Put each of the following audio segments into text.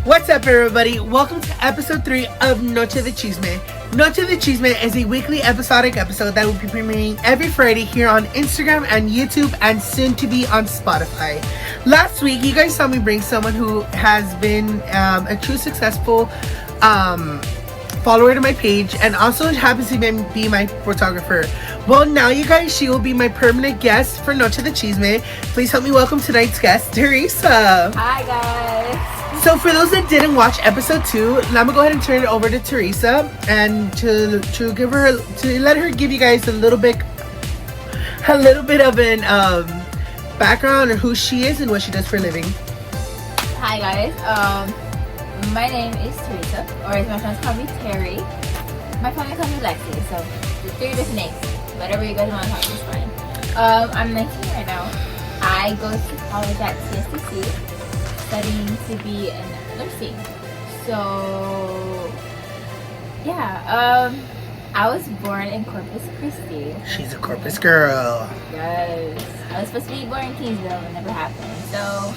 What's up, everybody? Welcome to episode 3 of Noche De Chisme. Noche De Chisme is a weekly episodic episode that will be premiering every Friday here on Instagram and YouTube and soon to be on Spotify. Last week, you guys saw me bring someone who has been a true successful follower to my page and also happens to be my photographer. Well, now you guys, she will be my permanent guest for Noche De Chisme. Please help me welcome tonight's guest, Teresa. Hi, guys. So for those that didn't watch episode 2, I'm gonna go ahead and turn it over to Teresa and to let her give you guys a little bit of an background on who she is and what she does for a living. Hi, guys. My name is Teresa, or as my friends call me, Terry. My family calls me Lexi, so the 3 different names. Whatever you guys want to talk is fine. I'm 19 right now. I go to college at CSTC, studying to be in nursing. So, yeah. I was born in Corpus Christi. She's a Corpus girl. Yes. I was supposed to be born in Kingsville, but it never happened. So,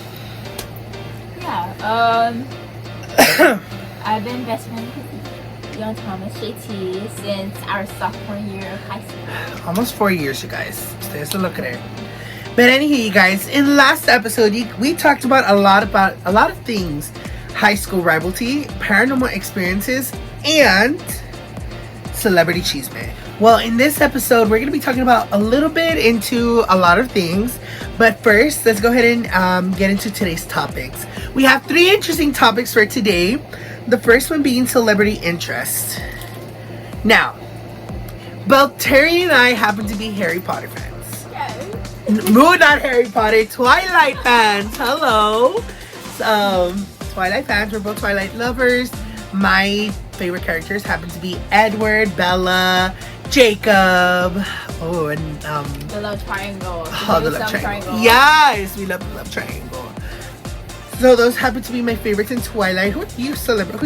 yeah. I've been best friends with young Thomas JT since our sophomore year of high school. Almost 4 years, you guys. There's a look at her. But anyhow, you guys, in the last episode, we talked about a lot of things: high school rivalry, paranormal experiences, and celebrity chisme. Well, in this episode, we're going to be talking about a little bit into a lot of things. But first, let's go ahead and get into today's topics. We have 3 interesting topics for today. The first one being celebrity interest. Now, both Terry and I happen to be Harry Potter fans. No, not Harry Potter, Twilight fans. Hello. Twilight fans. We're both Twilight lovers. My favorite characters happen to be Edward, Bella, Jacob. Oh, and the love triangle. The love triangle. Yes, we love the love triangle. So those happen to be my favorites in Twilight. Who's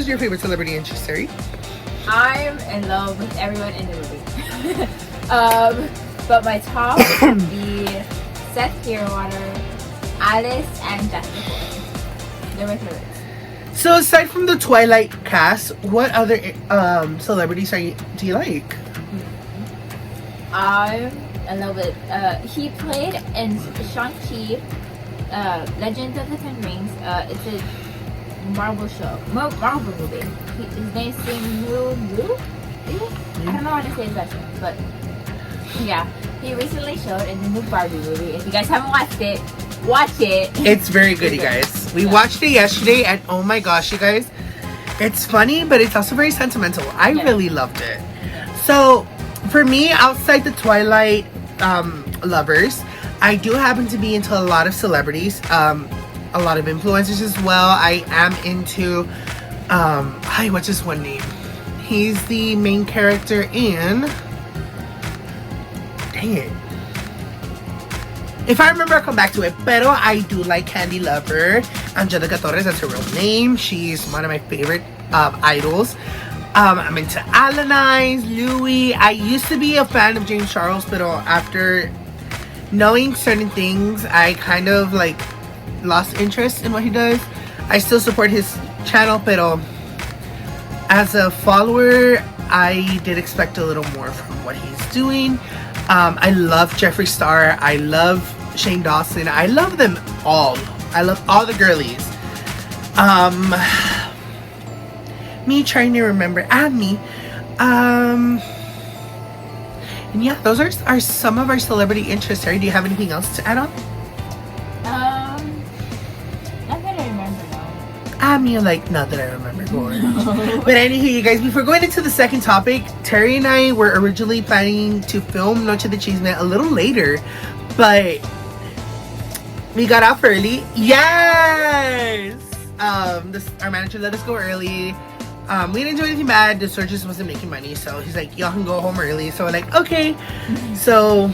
your favorite celebrity interest, Terry? I'm in love with everyone in the movie. But my top would be Seth Clearwater, Alice, and Jasper Ford. They're my favorites. So aside from the Twilight cast, what other celebrities do you like? I'm in love with. He played in Shang-Chi, Legends of the Ten Rings. It's a Marvel show, Marvel movie. His name's Simu Liu. I don't know how to say his last name, but yeah, he recently showed in the new Barbie movie. If you guys haven't watched it, watch it. It's very good, you guys. We watched it yesterday, and oh my gosh, you guys, it's funny, but it's also very sentimental. I really loved it. So, for me, outside the Twilight lovers, I do happen to be into a lot of celebrities, a lot of influencers as well. I am into, what's his one name? He's the main character in... Dang it. If I remember, I'll come back to it. Pero I do like Candy Lover. Angelica Torres, that's her real name. She's one of my favorite idols. I'm into Alanis, Louis. I used to be a fan of James Charles, but after knowing certain things, I kind of like lost interest in what he does. I still support his channel, but as a follower, I did expect a little more from what he's doing. I love Jeffree Star. I love Shane Dawson. I love them all. I love all the girlies. Me trying to remember. Me. And yeah, those are some of our celebrity interests. Sorry, do you have anything else to add on? Not that I remember now. Not that I remember. But anywho, you guys, before going into the second topic, Terry and I were originally planning to film Noche De Chisme a little later, but we got off early. Yes! Our manager let us go early. We didn't do anything bad. The store just wasn't making money, so he's like, y'all can go home early. So we're like, okay. So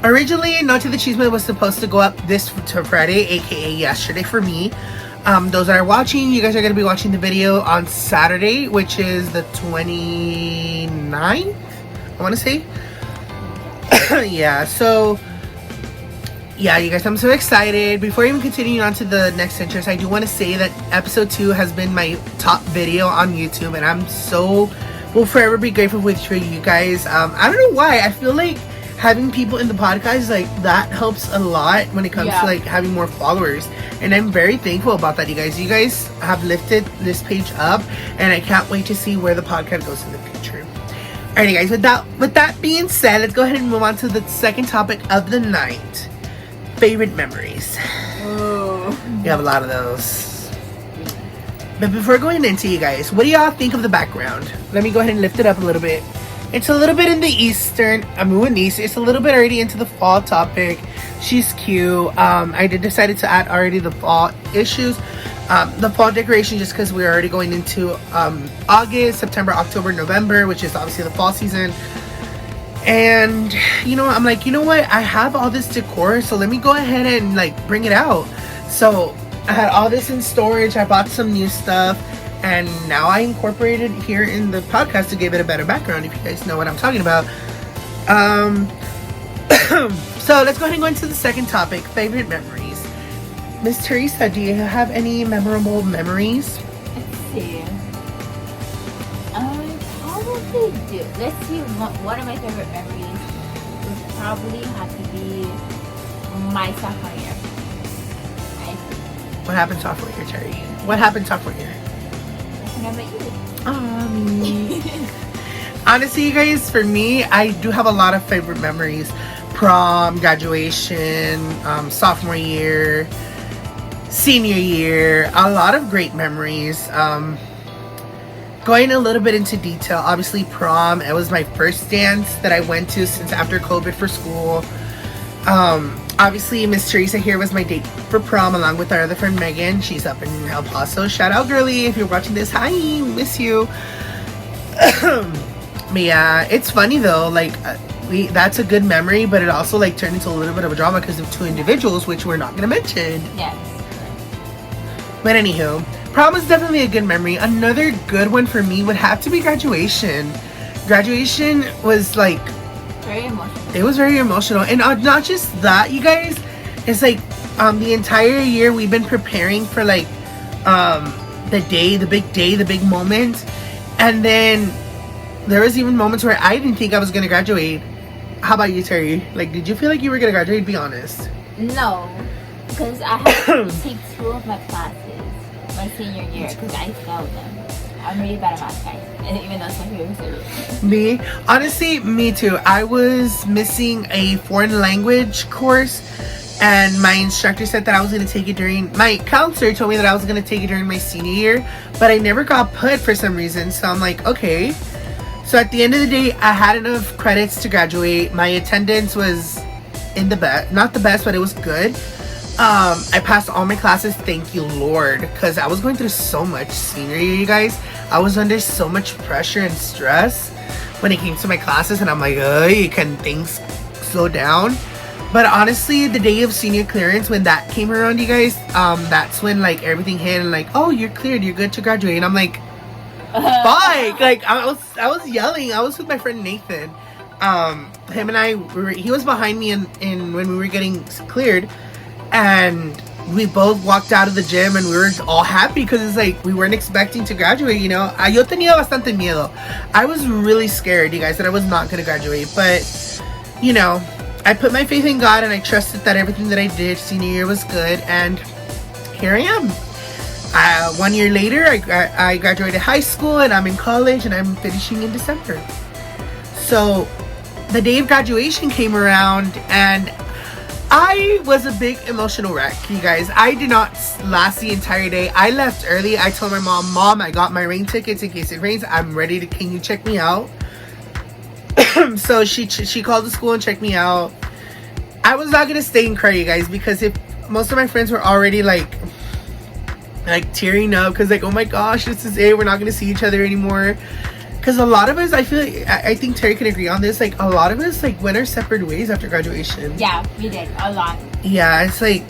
originally, Noche De Chisme was supposed to go up this Friday, aka yesterday for me. Those that are watching, you guys are going to be watching the video on Saturday, which is the 29th, I want to say. Yeah, so yeah, you guys, I'm so excited. Before even continuing on to the next interest, I do want to say that episode 2 has been my top video on YouTube, and I'm so will forever be grateful for you guys. I don't know why. I feel like having people in the podcast, like, that helps a lot when it comes to like having more followers, and I'm very thankful about that. You guys have lifted this page up, and I can't wait to see where the podcast goes in the future. Alrighty, guys, with that being said, let's go ahead and move on to the second topic of the night: favorite memories. Oh, You have a lot of those. But before going into, you guys, what do y'all think of the background? Let me go ahead and lift it up a little bit. It's a little bit in the eastern, it's a little bit already into the fall topic. She's cute. I decided to add already the fall issues, the fall decoration, just because we're already going into August, September, October, November, which is obviously the fall season. And I'm like, you know what, I have all this decor, so let me go ahead and like bring it out. So I had all this in storage. I bought some new stuff, and now I incorporated here in the podcast to give it a better background, if you guys know what I'm talking about. So let's go ahead and go into the second topic: favorite memories. Miss Teresa, do you have any memorable memories? let's see. I probably do. Let's see. One of my favorite memories would probably have to be my sophomore year. What happened sophomore year, Terry? What happened sophomore year? When I met you. Honestly, you guys, for me, I do have a lot of favorite memories. Prom, graduation, sophomore year, senior year, a lot of great memories. Going a little bit into detail, obviously prom, it was my first dance that I went to since after COVID for school. Obviously Miss Teresa here was my date for prom, along with our other friend Megan. She's up in El Paso. Shout out, girly, if you're watching this. Hi, miss you. But yeah, it's funny though, like that's a good memory, but it also like turned into a little bit of a drama because of two individuals, which we're not gonna mention. Yes. But anywho, prom is definitely a good memory. Another good one for me would have to be graduation. Graduation was like Very emotional. it was very emotional, and not just that, you guys, it's like the entire year we've been preparing for like the day, the big day, the big moment. And then there was even moments where I didn't think I was gonna graduate. How about you, Terry? Like, did you feel like you were gonna graduate? Be honest. No, because I had to take 2 of my classes my senior year because I failed them. I'm really bad at math, guys, and even though it's my favorite subject. Me? Honestly, me too. I was missing a foreign language course, and my instructor said that I was going to take it during, my counselor told me that I was going to take it during my senior year, but I never got put for some reason. So I'm like, okay. So at the end of the day, I had enough credits to graduate. My attendance was in the best, not the best, but it was good. I passed all my classes, thank you Lord, because I was going through so much senior year, you guys. I was under so much pressure and stress when it came to my classes, and I'm like, can things slow down? But honestly, the day of senior clearance, when that came around, you guys, that's when like everything hit, and like, oh, you're cleared, you're good to graduate. And I'm like, fuck, like I was yelling. I was with my friend Nathan. Him and I he was behind me in when we were getting cleared, and we both walked out of the gym, and we were all happy because it's like we weren't expecting to graduate, you know. Yo tenía bastante miedo. I was really scared, you guys, that I was not going to graduate. But, you know, I put my faith in God, and I trusted that everything that I did senior year was good, and here I am. 1 year later, I graduated high school, and I'm in college, and I'm finishing in December. So the day of graduation came around, and I was a big emotional wreck, you guys. I did not last the entire day. I left early. I told my mom, I got my rain tickets in case it rains. I'm ready to, can you check me out? So she called the school and checked me out. I was not going to stay and cry, you guys, because if most of my friends were already like tearing up because like, oh my gosh, this is it. We're not going to see each other anymore. Because a lot of us, I feel like, I think Terry can agree on this, like a lot of us like went our separate ways after graduation. Yeah, we did a lot. Yeah, it's like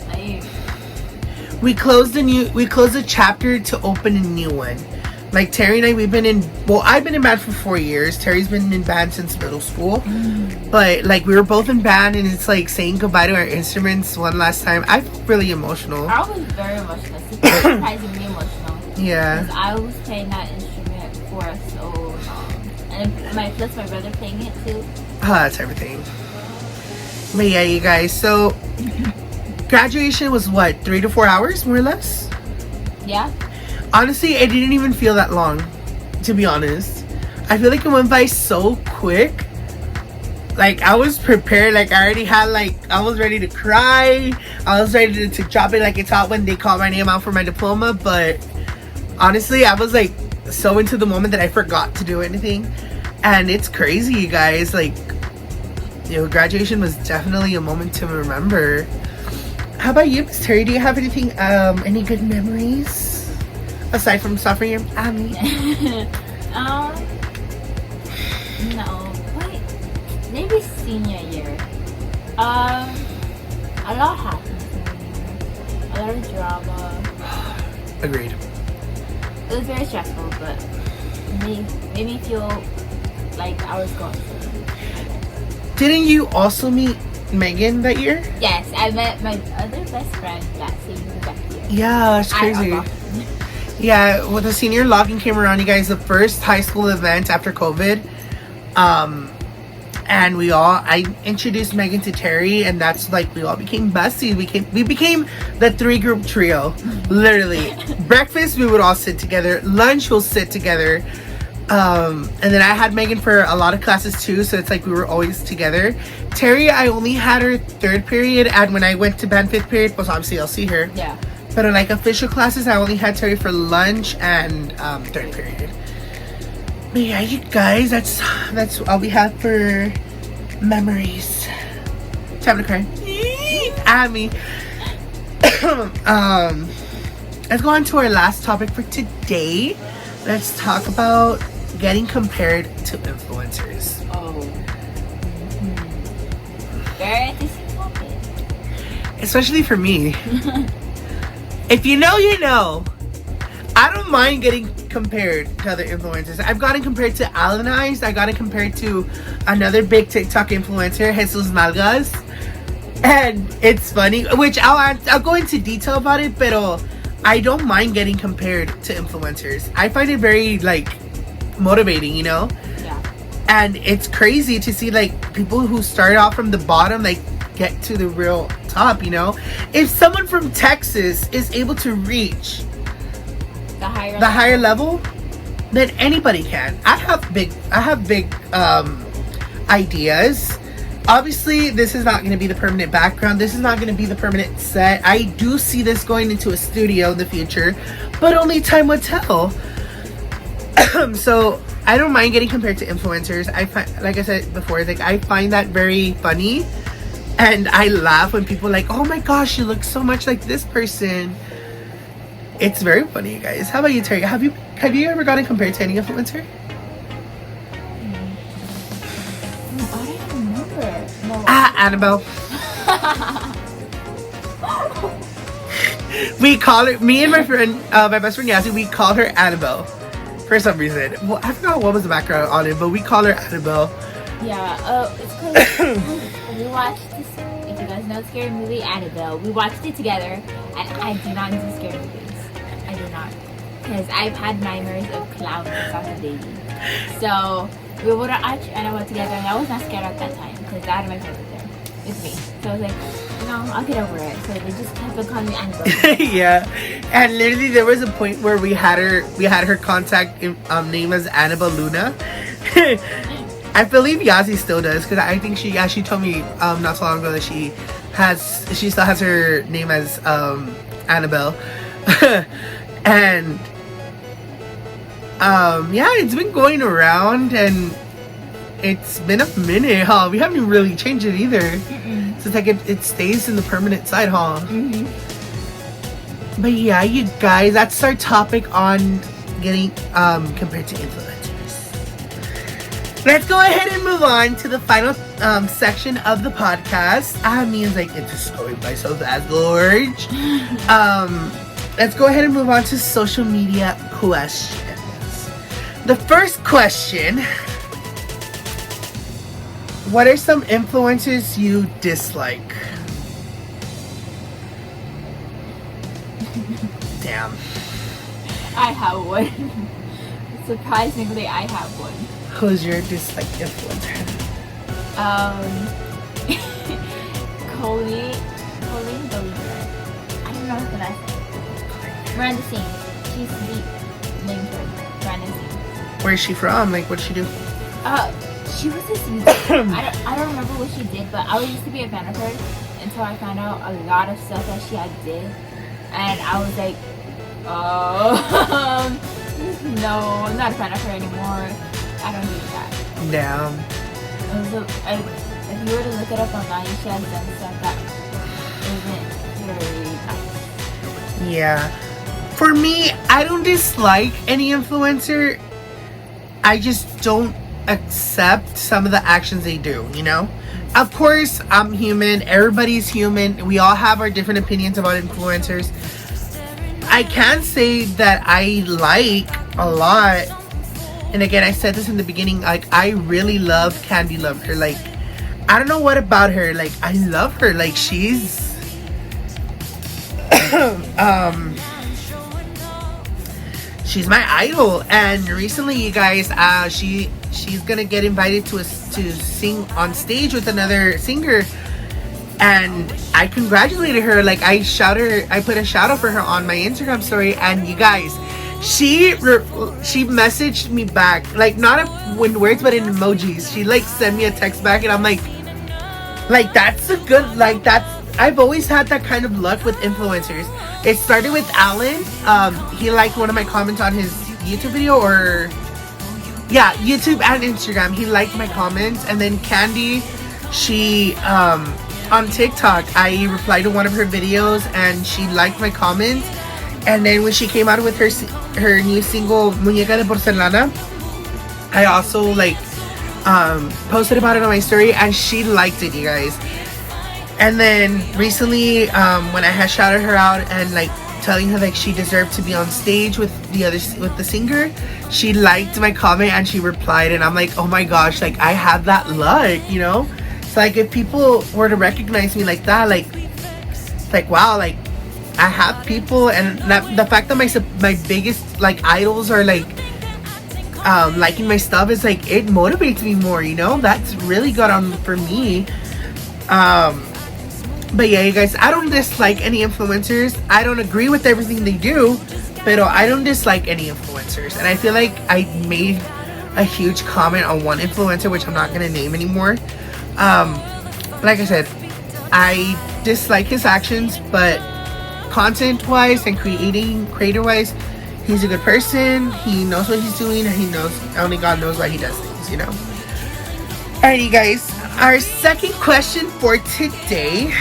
we closed a chapter to open a new one. Like Terry and I, I've been in band for 4 years. Terry's been in band since middle school. But like we were both in band, and it's like saying goodbye to our instruments one last time. I felt really emotional. I was very emotional. Surprisingly emotional. Yeah. Because I was playing that instrument for so long. And my brother playing it too. That's everything. But yeah, you guys. So graduation was what, 3 to 4 hours, more or less? Yeah. Honestly, it didn't even feel that long, to be honest. I feel like it went by so quick. Like, I was prepared. Like, I already had, like, I was ready to cry. I was ready to drop it like it's hot when they called my name out for my diploma. But honestly, I was, like, so into the moment that I forgot to do anything. And it's crazy, you guys. Like, you know, graduation was definitely a moment to remember. How about you, Miss Terry? Do you have anything, any good memories? Aside from suffering your family? No. Wait. Maybe senior year. A lot happened senior year. A lot of drama. Agreed. It was very stressful, but made me feel like I was going through it. Didn't you also meet Megan that year? Yes, I met my other best friend that same exact year. Yeah, it's crazy. Yeah, when the senior logging came around, you guys, the first high school event after COVID, and I introduced Megan to Terry, and that's like we all became besties. We became the 3-group trio, literally. Breakfast we would all sit together, lunch we'll sit together, and then I had Megan for a lot of classes too, so it's like we were always together. Terry, I only had her 3rd period, and when I went to band 5th period, well, obviously I'll see her. Yeah. But in like official classes, I only had Terry for lunch and 3rd period. But yeah, you guys, that's all we have for memories. Time to cry. I mean, let's go on to our last topic for today. Let's talk about getting compared to influencers. Oh. Very interesting topic. Especially for me. If you know, you know. I don't mind getting compared to other influencers. I've gotten compared to Alanized. I gotten compared to another big TikTok influencer, Jesus Nalgas. And it's funny, which I'll go into detail about it, but I don't mind getting compared to influencers. I find it very, like, motivating, you know? Yeah. And it's crazy to see, like, people who start off from the bottom, like, get to the real top, you know? If someone from Texas is able to reach the higher level, then anybody can. I have big ideas. Obviously, this is not going to be the permanent background. This is not going to be the permanent set. I do see this going into a studio in the future, but only time will tell. So I don't mind getting compared to influencers. I find, like I said before, like I find that very funny. And I laugh when people are like, oh my gosh, you look so much like this person. It's very funny, you guys. How about you, Terry? Have you ever gotten compared to any influencer? No, I don't remember. No. Annabelle. We call her, me and my friend, my best friend Yassi, we call her Annabelle for some reason. Well, I forgot what was the background on it, but we call her Annabelle. Yeah, it's because we watched this, if you guys know the scary movie Annabelle, we watched it together, and I do not do scary movies. I do not. Because I've had nightmares of clowns since I was a baby. So, we would watch Annabelle together, and I was not scared at that time, because I had my friend there with me. So I was like, you know, I'll get over it. So they just kept on calling me Annabelle. Yeah. And literally there was a point where we had her contact name as Annabelle Luna. I believe Yazi still does, because I think she told me not so long ago that she still has her name as Annabelle. And yeah, it's been going around, and it's been a minute, huh? We haven't really changed it either. Mm-mm. So it's like it stays in the permanent side, huh? Mm-hmm. But yeah, you guys, that's our topic on getting compared to influencers. Let's go ahead and move on to the final section of the podcast. Means like it's just going by so fast, Gorge. Let's go ahead and move on to social media questions. The first question: what are some influencers you dislike? Damn. I have one. Surprisingly, I have one. Who's your dislike influencer? Colleen Believer. I don't know the last name. Miranda Sings. She's the name for Miranda Sings. Where's she from? Like, what'd she do? She was this YouTuber. I don't remember what she did, but I used to be a fan of hers until I found out a lot of stuff that she had did, and I was like, oh, no, I'm not a fan of her anymore. I don't do that. Damn. If you were to look it up online, she has done stuff that isn't very nice. Yeah. For me, I don't dislike any influencer. I just don't accept some of the actions they do, you know? Of course, I'm human. Everybody's human. We all have our different opinions about influencers. I can say that I like a lot. And again, I said this in the beginning, like, I really love Candy Love her. Like, I don't know what about her. Like, I love her. Like, she's she's my idol. And recently, you guys, she's gonna get invited to sing on stage with another singer, and I congratulated her. Like, I put a shout out for her on my Instagram story, and you guys, she messaged me back, like, not in words but in emojis. She like sent me a text back, and I'm like that's a good, like, that's, I've always had that kind of luck with influencers. It started with Alan. He liked one of my comments on his YouTube video, or yeah, YouTube and Instagram. He liked my comments. And then Candy, she on TikTok, I replied to one of her videos and she liked my comments. And then when she came out with her new single Muñeca de Porcelana, I also like posted about it on my story, and she liked it, you guys. And then recently, when I had shouted her out and like telling her like she deserved to be on stage with the singer, she liked my comment and she replied, and I'm like, oh my gosh, like, I have that luck, you know? So like, if people were to recognize me like that, like wow, like, I have people, and the fact that my biggest like idols are like liking my stuff is like, it motivates me more, you know? That's really good on for me. But yeah, you guys, I don't dislike any influencers. I don't agree with everything they do, but I don't dislike any influencers. And I feel like I made a huge comment on one influencer, which I'm not gonna name anymore. Like I said, I dislike his actions, but content-wise and creator-wise, he's a good person. He knows what he's doing, and he knows, only God knows why he does things, you know? Alright, you guys, our second question for today,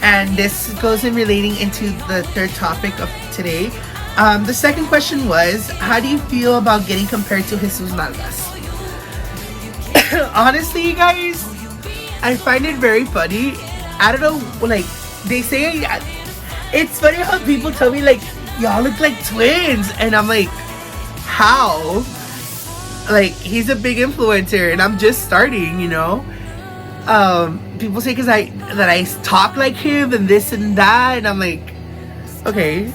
and this goes in relating into the third topic of today. The second question was, how do you feel about getting compared to Jesus Nalgas? Honestly, you guys, I find it very funny. I don't know, like, they say, it's funny how people tell me like, y'all look like twins, and I'm like, how? Like, he's a big influencer and I'm just starting, you know? People say that I talk like him and this and that, and I'm like, okay.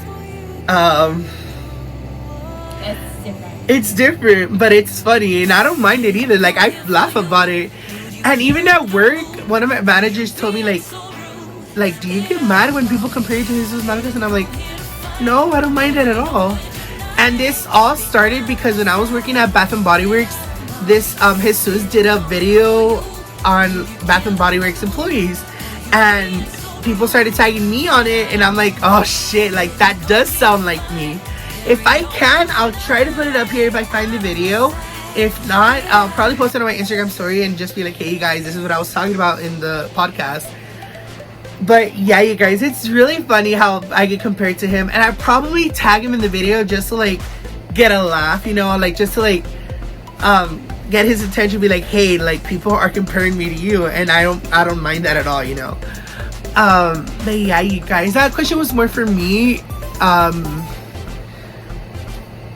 It's different, but it's funny, and I don't mind it either. Like, I laugh about it. And even at work, one of my managers told me like, do you get mad when people compare you to Jesus Nalgas? And I'm like, no, I don't mind it at all. And this all started because when I was working at Bath and Body Works, this Jesus did a video on Bath and Body Works employees, and people started tagging me on it, and I'm like, oh shit, like, that does sound like me. If I can, I'll try to put it up here if I find the video. If not, I'll probably post it on my Instagram story and just be like, hey guys, this is what I was talking about in the podcast. But yeah, you guys, it's really funny how I get compared to him, and I probably tag him in the video just to like get a laugh, you know, like just to like get his attention, be like, hey, like, people are comparing me to you, and I don't mind that at all, you know. But yeah, you guys, that question was more for me.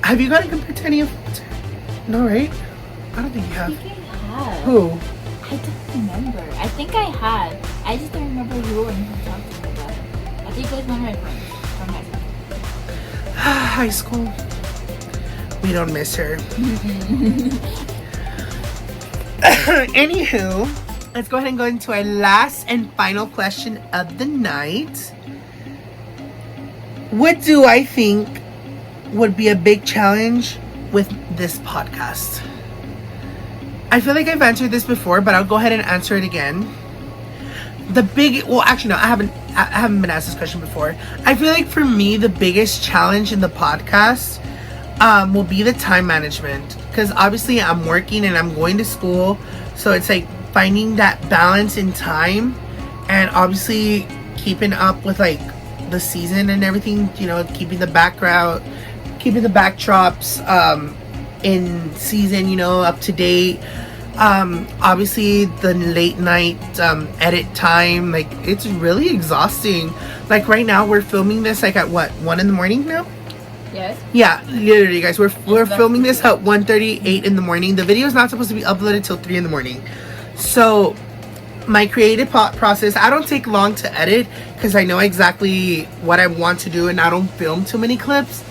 Have you gotten compared to any of? No, right? I don't think you I have. think I have. Who? I don't remember. I think I had. I just don't remember who and who talked to me about it. I think it was one of my friends from high school. High school. We don't miss her. Anywho, let's go ahead and go into our last and final question of the night. What do I think would be a big challenge with this podcast? I feel like I've answered this before, but I'll go ahead and answer it again. I haven't been asked this question before. I feel like for me, the biggest challenge in the podcast will be the time management, because obviously I'm working and I'm going to school, so it's like finding that balance in time, and obviously keeping up with like the season and everything, you know, keeping the backdrops in season, you know, up to date. Obviously the late night edit time, like it's really exhausting. Like right now we're filming this like at 1 in the morning now. Yes. Yeah, literally, guys, we're filming this at 1:38 in the morning. The video is not supposed to be uploaded till 3 in the morning. So my creative process, I don't take long to edit because I know exactly what I want to do and I don't film too many clips.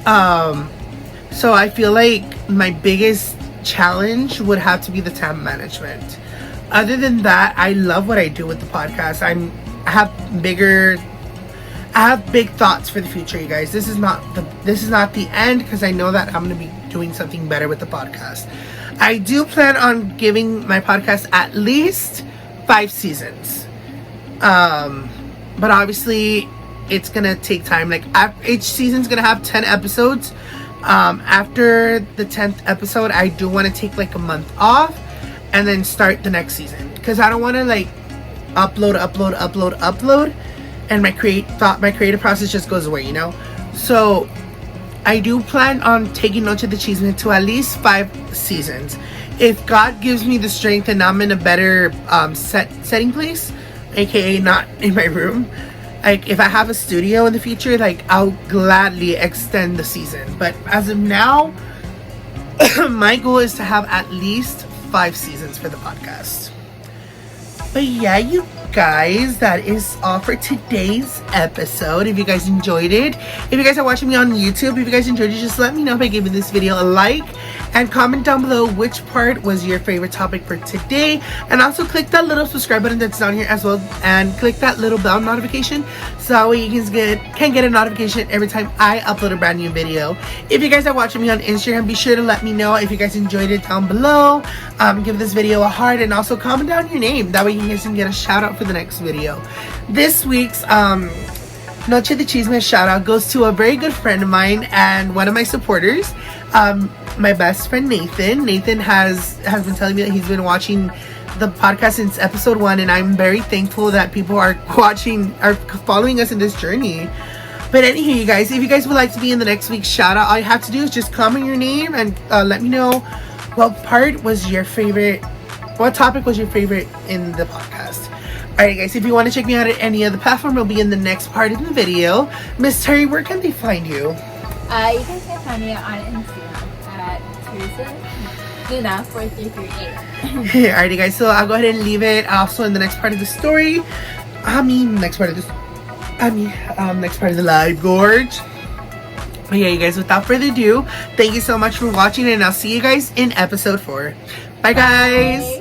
So I feel like my biggest challenge would have to be the time management. Other than that, I love what I do with the podcast. I have big thoughts for the future, you guys. This is not the end, because I know that I'm going to be doing something better with the podcast. I do plan on giving my podcast at least 5 seasons. But obviously it's going to take time. Like each season's going to have 10 episodes. After the 10th episode, I do want to take like a month off and then start the next season, because I don't want to like upload, and my creative process just goes away, you know. So I do plan on taking Noche De Chisme to at least 5 seasons. If God gives me the strength and I'm in a better setting place, aka not in my room, like if I have a studio in the future, like I'll gladly extend the season. But as of now, my goal is to have at least 5 seasons for the podcast. But yeah, you guys, that is all for today's episode. If you guys enjoyed it, if you guys are watching me on YouTube, if you guys enjoyed it, just let me know by giving this video a like and comment down below which part was your favorite topic for today. And also click that little subscribe button that's down here as well, and click that little bell notification so that way you can get a notification every time I upload a brand new video. If you guys are watching me on Instagram, be sure to let me know if you guys enjoyed it down below. Give this video a heart and also comment down your name, that way you guys can get a shout out for the next video. This week's Noche De Chisme Shoutout goes to a very good friend of mine and one of my supporters, my best friend Nathan. Nathan has been telling me that he's been watching the podcast since episode 1, and I'm very thankful that people are following us in this journey. But anywho, you guys, if you guys would like to be in the next week's shout out, all you have to do is just comment your name and let me know what topic was your favorite in the podcast. Alright guys, if you want to check me out at any other platform, it'll be in the next part of the video. Miss Terry, where can they find you? You guys can find me on Instagram at Teresa4338. Alrighty guys, so I'll go ahead and leave it also in the next part of the story. Next part of the live gorge. But yeah, you guys, without further ado, thank you so much for watching, and I'll see you guys in episode 4. Bye guys!